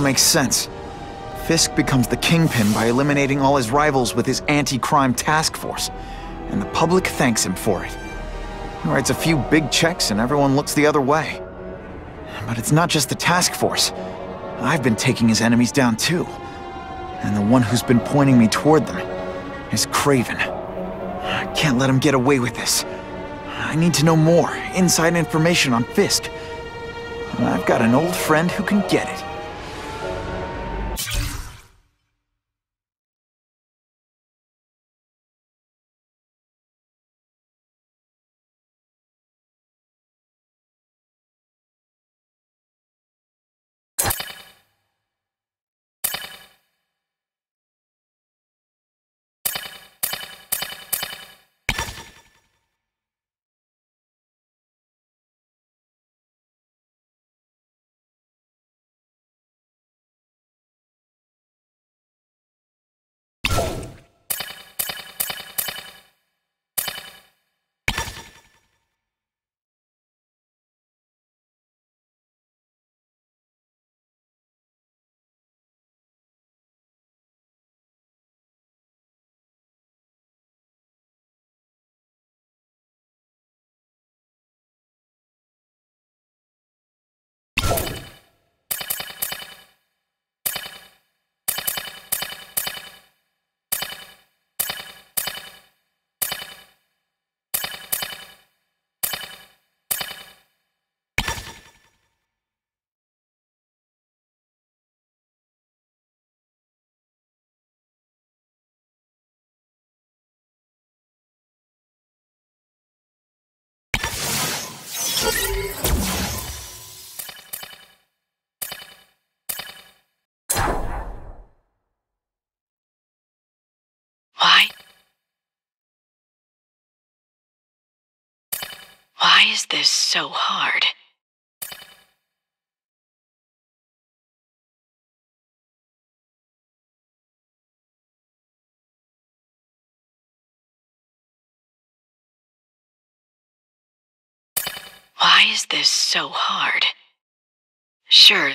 makes sense. Fisk becomes the kingpin by eliminating all his rivals with his anti-crime task force, and the public thanks him for it. He writes a few big checks and everyone looks the other way. But it's not just the task force. I've been taking his enemies down too. And the one who's been pointing me toward them is Kraven. I can't let him get away with this. I need to know more, inside information on Fisk. And I've got an old friend who can get it. Why is this so hard? Why is this so hard? Sure.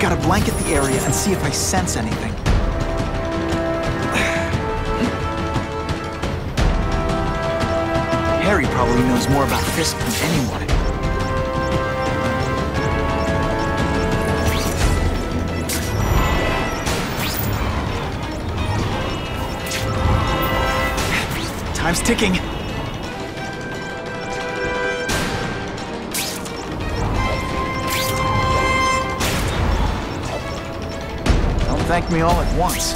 Gotta blanket the area and see if I sense anything. Harry probably knows more about Fisk than anyone. Time's ticking. Thank me all at once.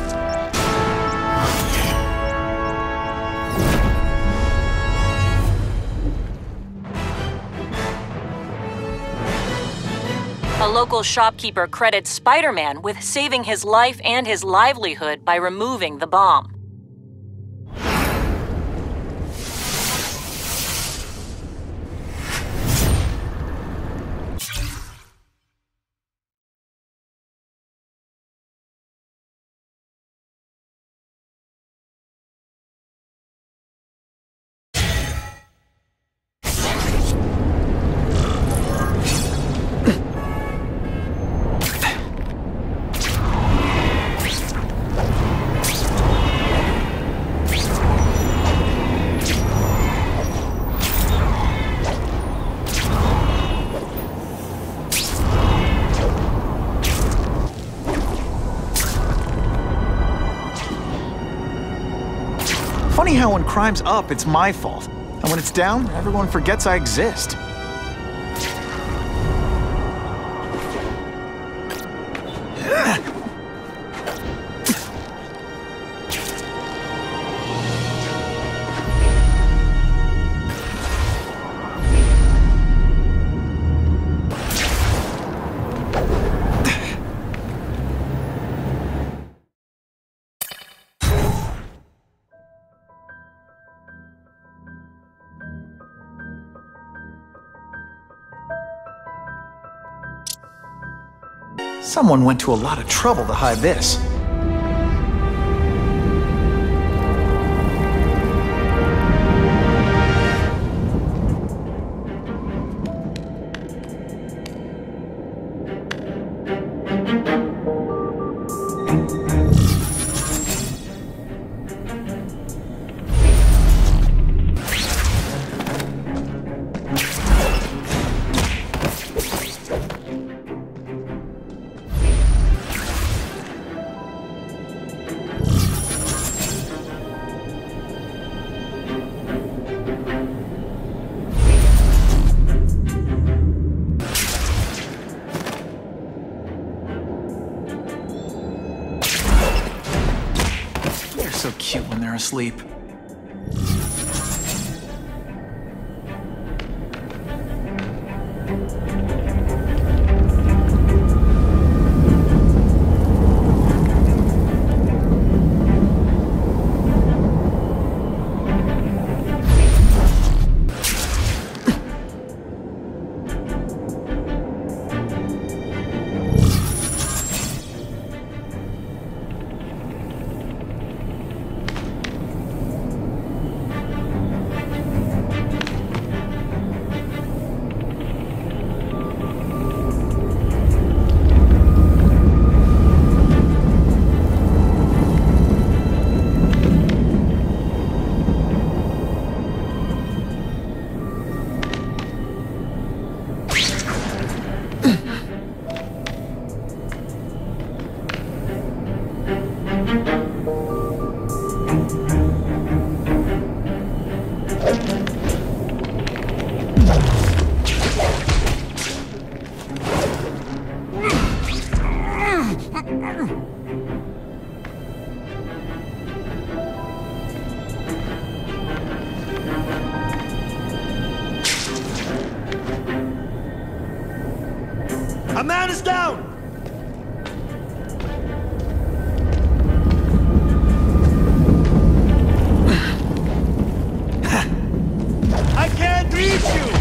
A local shopkeeper credits Spider-Man with saving his life and his livelihood by removing the bomb. Funny how when crime's up, it's my fault. And when it's down, everyone forgets I exist. Someone went to a lot of trouble to hide this. So cute when they're asleep. A man is down! I can't reach you!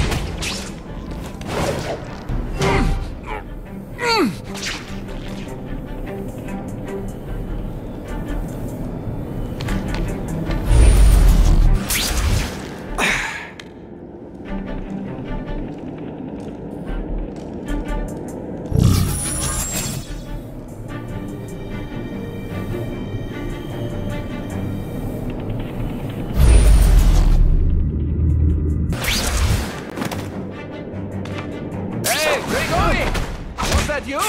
You?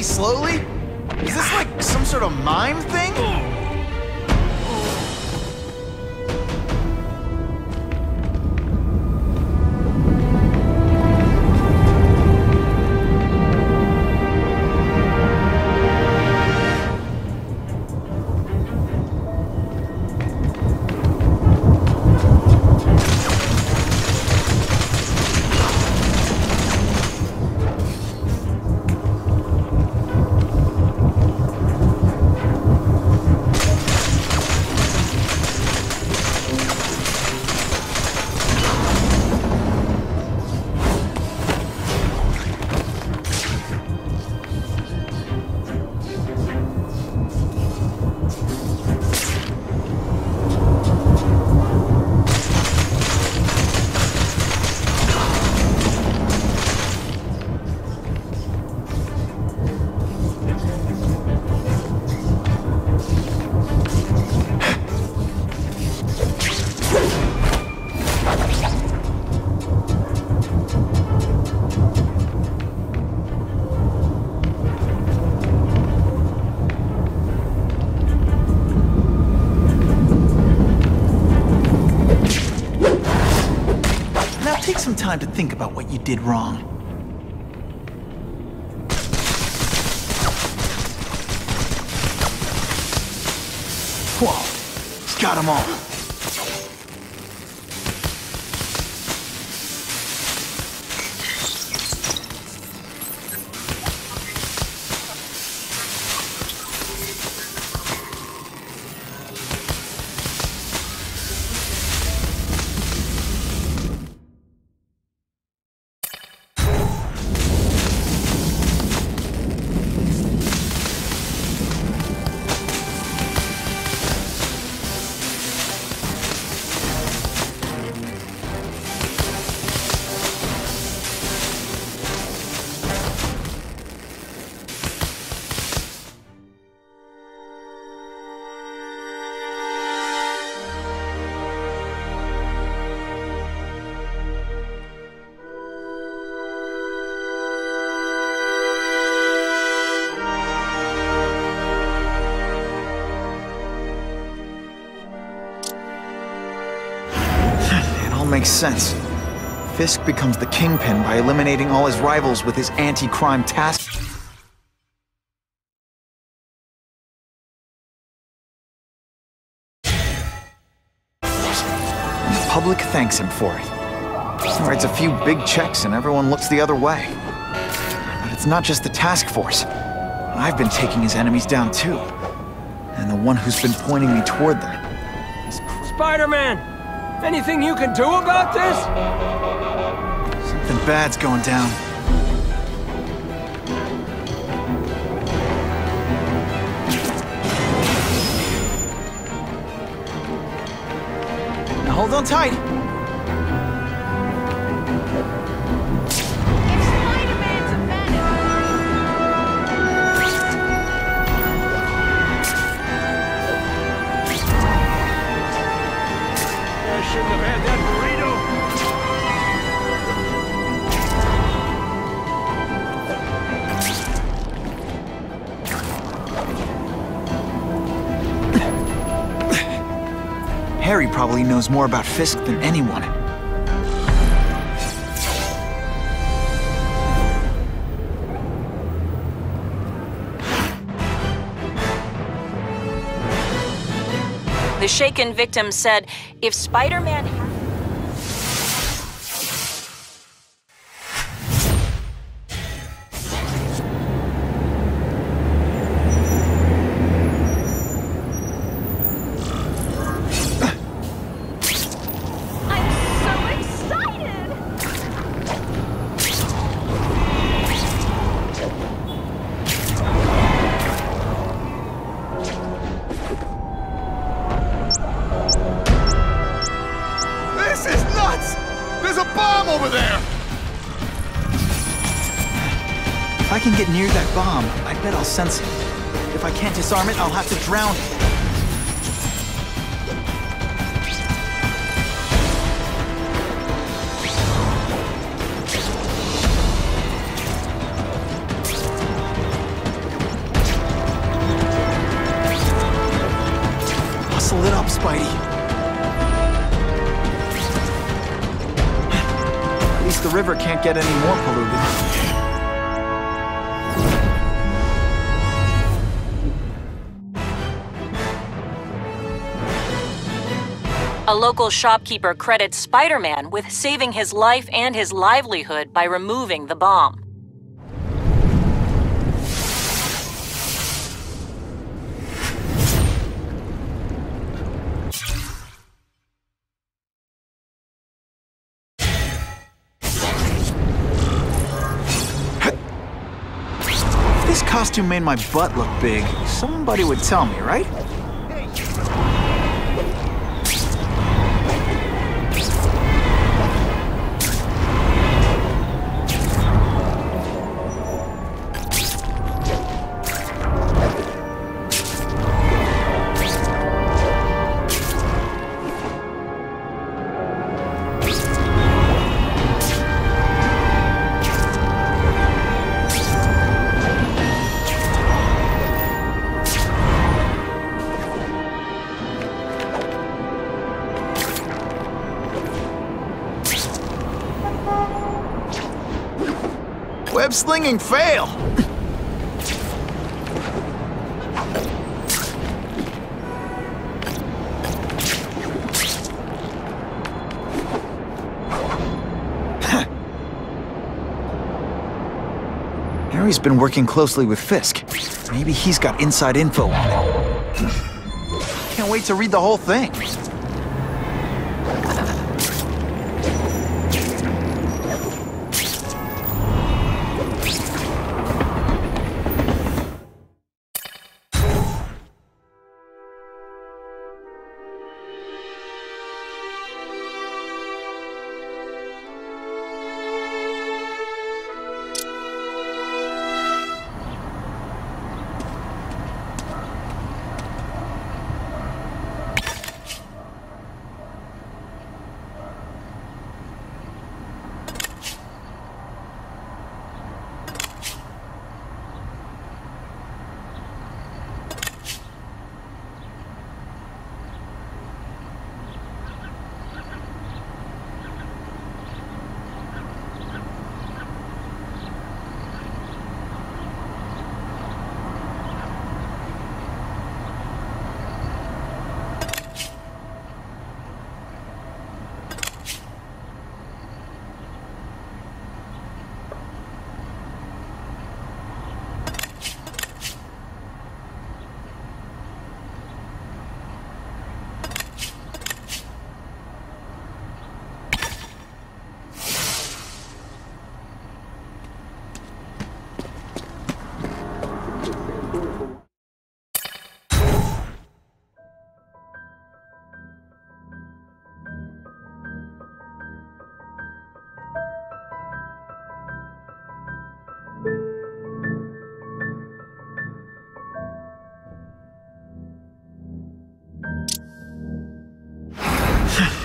Slowly? Is this like some sort of mime thing? time to think about what you did wrong. Whoa, he's got them all. Makes sense. Fisk becomes the kingpin by eliminating all his rivals with his anti-crime task force. And the public thanks him for it. He writes a few big checks and everyone looks the other way. But it's not just the task force. I've been taking his enemies down too. And the one who's been pointing me toward them is Spider-Man! Anything you can do about this? Something bad's going down. Now hold on tight. Shouldn't have had that burrito. Harry probably knows more about Fisk than anyone. The shaken victim said, if Spider-Man had... If I can get near that bomb, I bet I'll sense it. If I can't disarm it, I'll have to drown it. Hustle it up, Spidey. At least the river can't get any more polluted. A local shopkeeper credits Spider-Man with saving his life and his livelihood by removing the bomb. If this costume made my butt look big, somebody would tell me, right? slinging fail! Harry's been working closely with Fisk. Maybe he's got inside info on him. Can't wait to read the whole thing.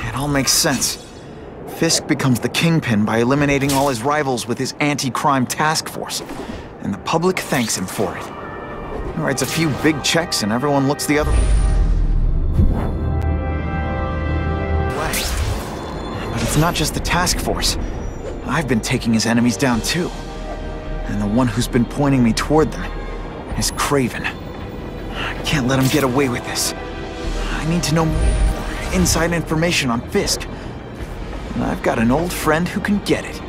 It all makes sense. Fisk becomes the kingpin by eliminating all his rivals with his anti-crime task force, and the public thanks him for it. He writes a few big checks and everyone looks the other way. But it's not just the task force. I've been taking his enemies down too. And the one who's been pointing me toward them is Craven. I can't let him get away with this. I need to know more inside information on Fisk. And I've got an old friend who can get it.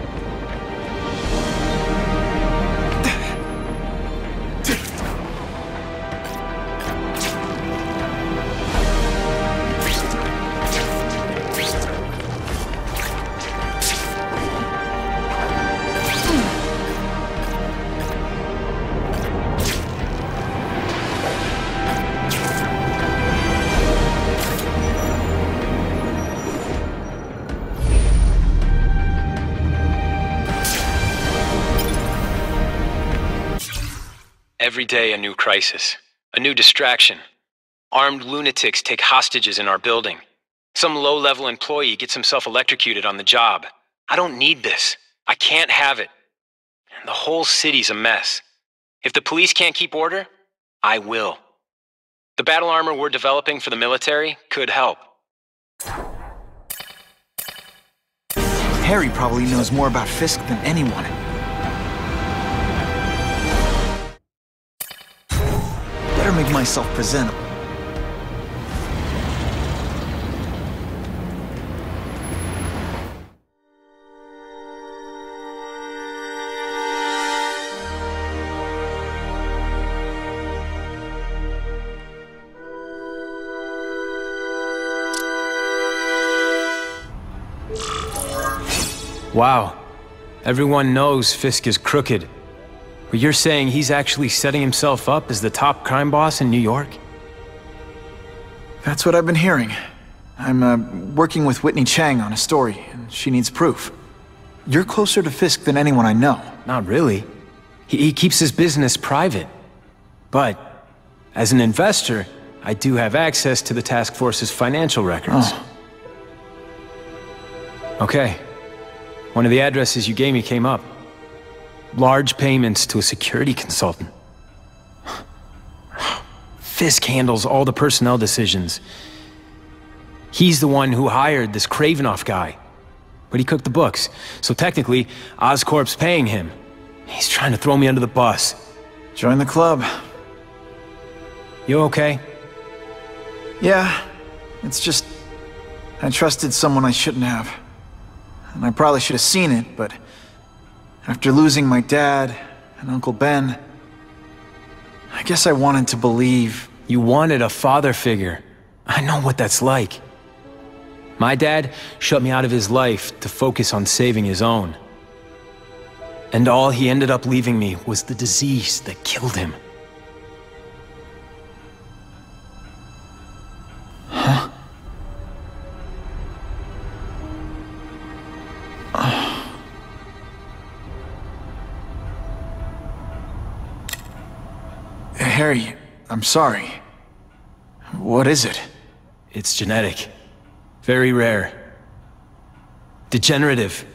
Every day a new crisis, a new distraction. Armed lunatics take hostages in our building. Some low-level employee gets himself electrocuted on the job. I don't need this. I can't have it. And the whole city's a mess. If the police can't keep order, I will. The battle armor we're developing for the military could help. Harry probably knows more about Fisk than anyone. Better make myself presentable. Wow. Everyone knows Fisk is crooked. But you're saying he's actually setting himself up as the top crime boss in New York? That's what I've been hearing. I'm working with Whitney Chang on a story, and she needs proof. You're closer to Fisk than anyone I know. Not really. He keeps his business private. But, as an investor, I do have access to the task force's financial records. Oh. Okay. One of the addresses you gave me came up. Large payments to a security consultant. Fisk handles all the personnel decisions. He's the one who hired this Kravinoff guy. But he cooked the books, so technically, Oscorp's paying him. He's trying to throw me under the bus. Join the club. You okay? Yeah, it's just... I trusted someone I shouldn't have. And I probably should have seen it, but... after losing my dad and Uncle Ben... I guess I wanted to believe... You wanted a father figure. I know what that's like. My dad shut me out of his life to focus on saving his own. And all he ended up leaving me was the disease that killed him. Huh? Harry, I'm sorry. What is it? It's genetic. Very rare. Degenerative.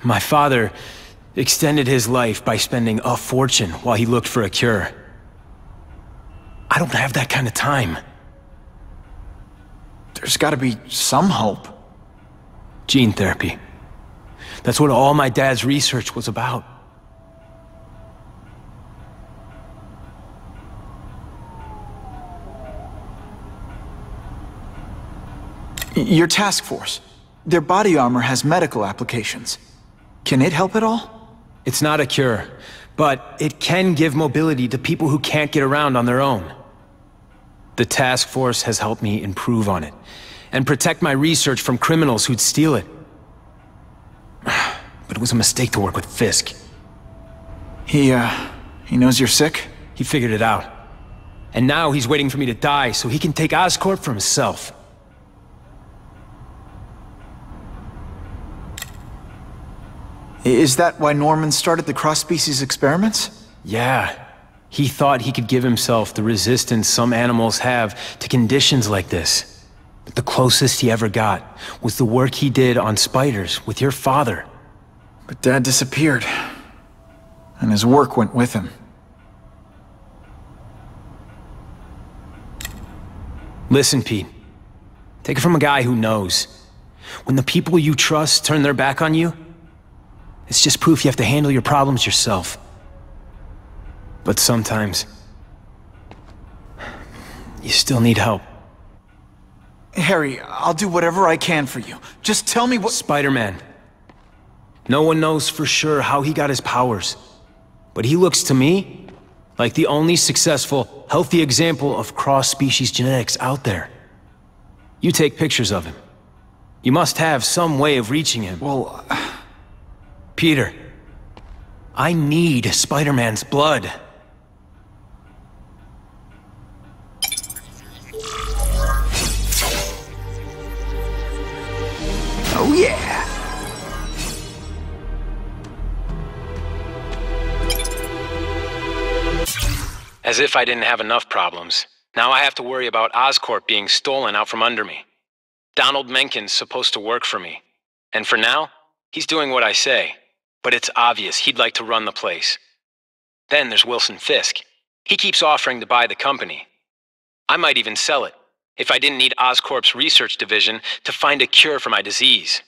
My father extended his life by spending a fortune while he looked for a cure. I don't have that kind of time. There's gotta be some hope. Gene therapy. That's what all my dad's research was about. Your task force. Their body armor has medical applications. Can it help at all? It's not a cure, but it can give mobility to people who can't get around on their own. The task force has helped me improve on it, and protect my research from criminals who'd steal it. But it was a mistake to work with Fisk. He knows you're sick? He figured it out. And now he's waiting for me to die so he can take Oscorp for himself. Is that why Norman started the cross-species experiments? Yeah. He thought he could give himself the resistance some animals have to conditions like this. But the closest he ever got was the work he did on spiders with your father. But Dad disappeared. And his work went with him. Listen, Pete. Take it from a guy who knows. When the people you trust turn their back on you, it's just proof you have to handle your problems yourself. But sometimes, you still need help. Harry, I'll do whatever I can for you. Just tell me what— Spider-Man. No one knows for sure how he got his powers. But he looks to me like the only successful, healthy example of cross-species genetics out there. You take pictures of him. You must have some way of reaching him. Well... Peter, I need Spider-Man's blood. Oh yeah! As if I didn't have enough problems. Now I have to worry about Oscorp being stolen out from under me. Donald Menken's supposed to work for me. And for now, he's doing what I say. But it's obvious he'd like to run the place. Then there's Wilson Fisk. He keeps offering to buy the company. I might even sell it, if I didn't need Oscorp's research division to find a cure for my disease.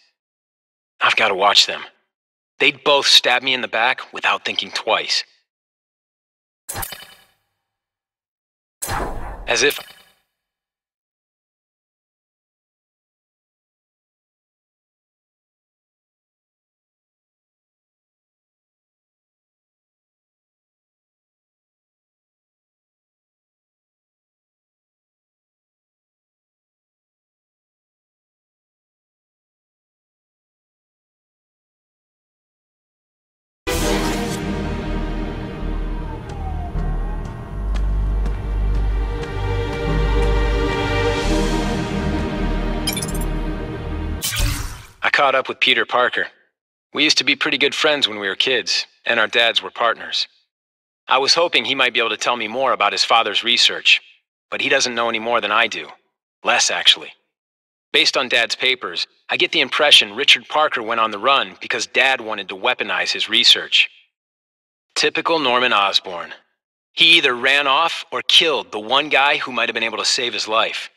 I've got to watch them. They'd both stab me in the back without thinking twice. As if... I caught up with Peter Parker. We used to be pretty good friends when we were kids, and our dads were partners. I was hoping he might be able to tell me more about his father's research, but he doesn't know any more than I do. Less, actually. Based on Dad's papers, I get the impression Richard Parker went on the run because Dad wanted to weaponize his research. Typical Norman Osborn. He either ran off or killed the one guy who might have been able to save his life.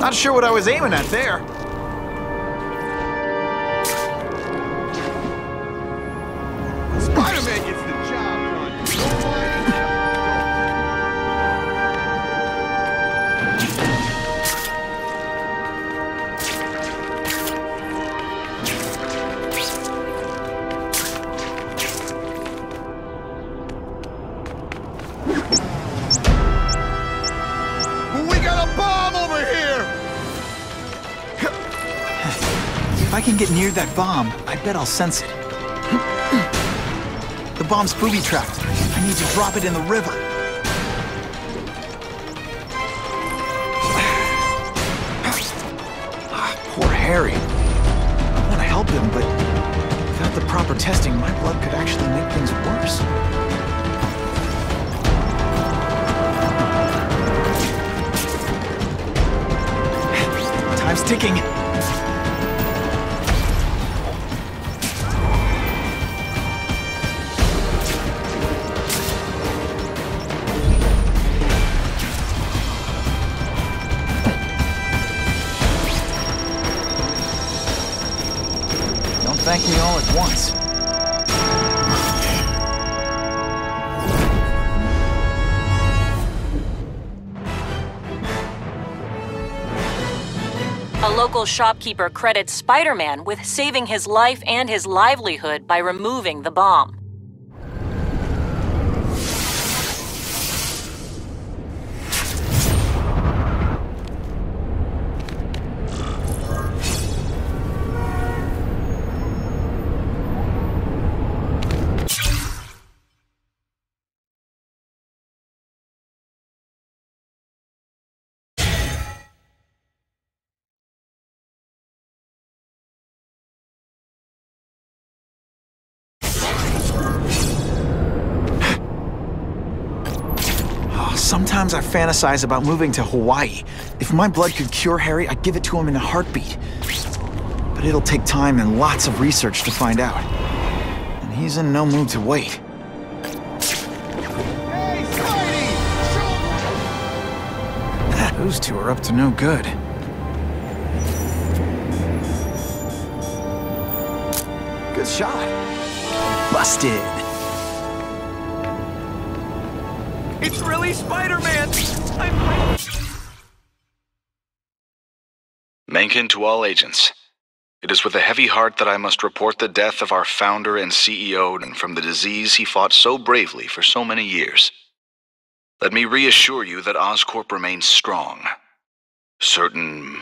Not sure what I was aiming at there. Spider-Man gets the job done. We got a bomb over here! If I can get near that bomb, I bet I'll sense it. The bomb's booby-trapped. I need to drop it in the river. Poor Harry. I want to help him, but without the proper testing, my blood could actually make things worse. Time's ticking. Thank me all at once. A local shopkeeper credits Spider-Man with saving his life and his livelihood by removing the bomb. Sometimes I fantasize about moving to Hawaii. If my blood could cure Harry, I'd give it to him in a heartbeat. But it'll take time and lots of research to find out. And he's in no mood to wait. Hey, Spidey! Show Those two are up to no good. Good shot. Busted. It's really Spider-Man! Mencken to all agents. It is with a heavy heart that I must report the death of our founder and CEO and from the disease he fought so bravely for so many years. Let me reassure you that Oscorp remains strong. Certain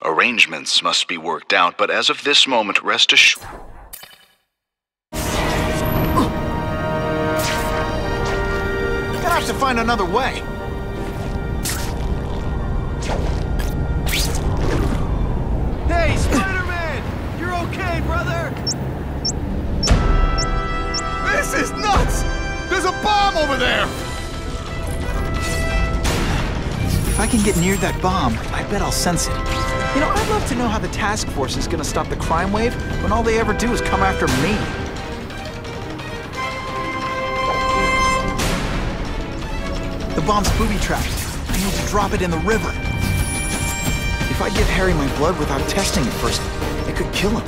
arrangements must be worked out, but as of this moment, rest assured. Gonna have to find another way. Hey, Spider-Man! You're okay, brother! This is nuts! There's a bomb over there! If I can get near that bomb, I bet I'll sense it. You know, I'd love to know how the task force is gonna stop the crime wave when all they ever do is come after me. The bomb's booby-trapped. I need to drop it in the river. If I give Harry my blood without testing it first, it could kill him.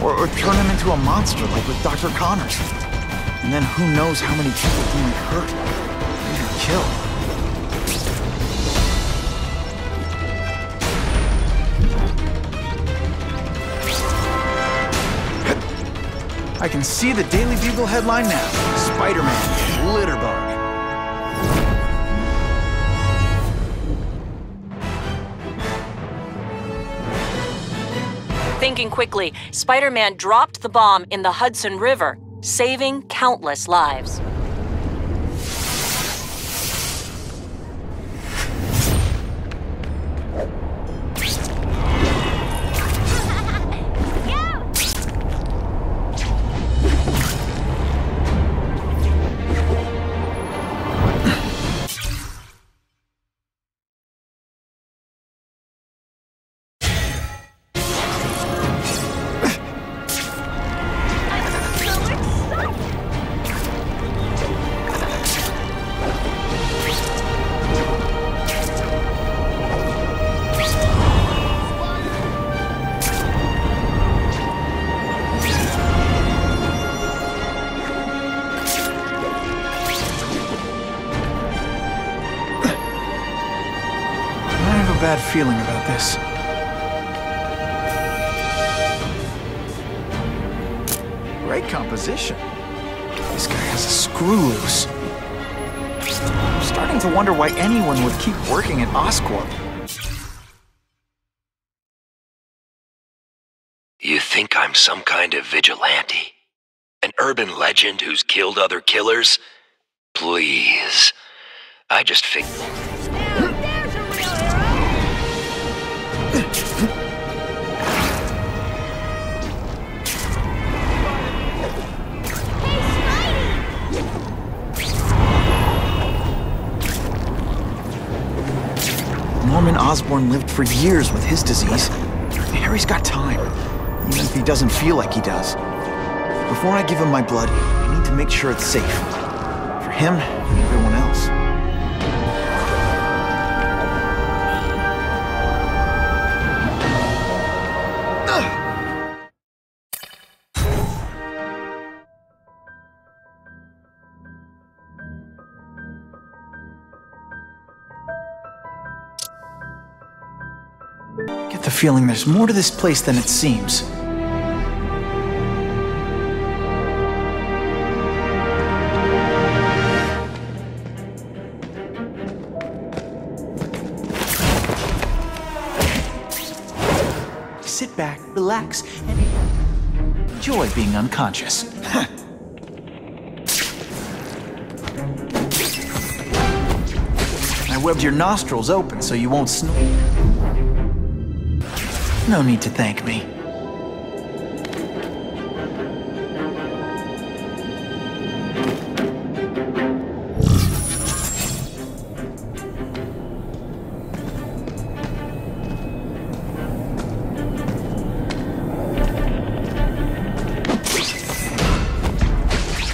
Or turn him into a monster like with Dr. Connors. And then who knows how many people he might hurt, or even kill. I can see the Daily Bugle headline now. Spider-Man, Litterbug. Thinking quickly, Spider-Man dropped the bomb in the Hudson River, saving countless lives. feeling about this. Great composition. This guy has a screw loose. I'm starting to wonder why anyone would keep working at Oscorp. You think I'm some kind of vigilante? An urban legend who's killed other killers? Please. I just think... Norman Osborn lived for years with his disease. Harry's got time, even if he doesn't feel like he does. Before I give him my blood, I need to make sure it's safe. For him and everyone else. Get the feeling there's more to this place than it seems. Sit back, relax, and enjoy being unconscious. I webbed your nostrils open so you won't snore. No need to thank me.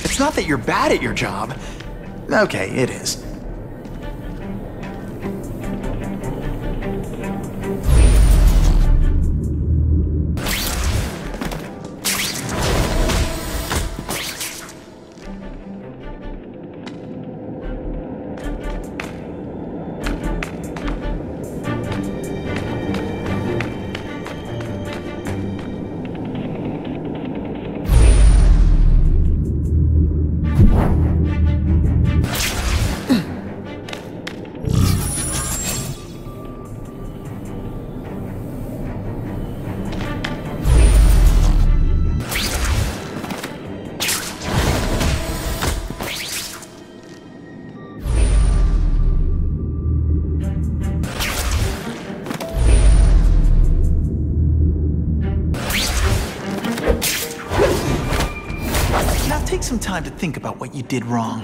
It's not that you're bad at your job. Okay, it is. Take some time to think about what you did wrong.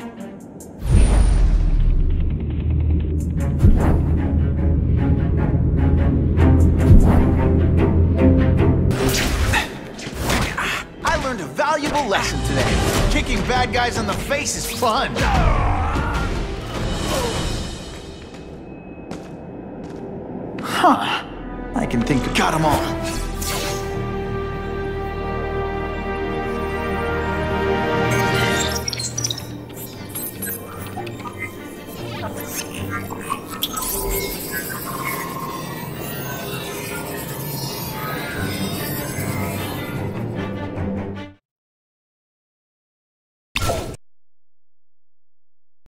I learned a valuable lesson today. Kicking bad guys in the face is fun. Huh. I can think got them all.